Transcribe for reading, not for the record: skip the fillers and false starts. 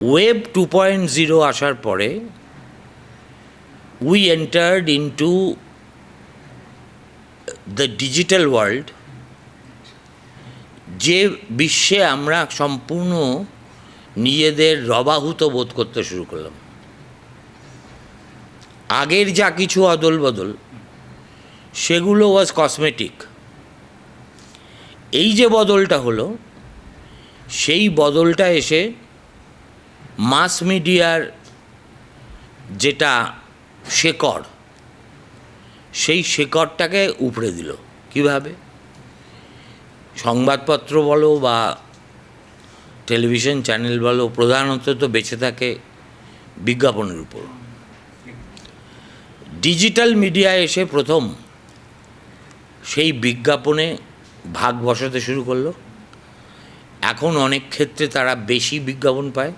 Web 2.0 আসার পরে we entered into the digital world, যে বিশ্বে আমরা সম্পূর্ণ নিজেদের রবাহুত বোধ করতে শুরু করলাম। আগের যা কিছু অদল বদল সেগুলো ওয়াজ কসমেটিক। এই যে বদলটা হলো, সেই বদলটা এসে মাস মিডিয়ার যেটা শেকড়, সেই শেকড়টাকে উপড়ে দিল। কিভাবে? সংবাদপত্র বলো বা টেলিভিশন চ্যানেল বলো, প্রধানত তো বেঁচে থাকে বিজ্ঞাপনের উপর। ডিজিটাল মিডিয়া এসে প্রথম সেই বিজ্ঞাপনে ভাগ বসাতে শুরু করলো। এখন অনেক ক্ষেত্রে তারা বেশি বিজ্ঞাপন পায়।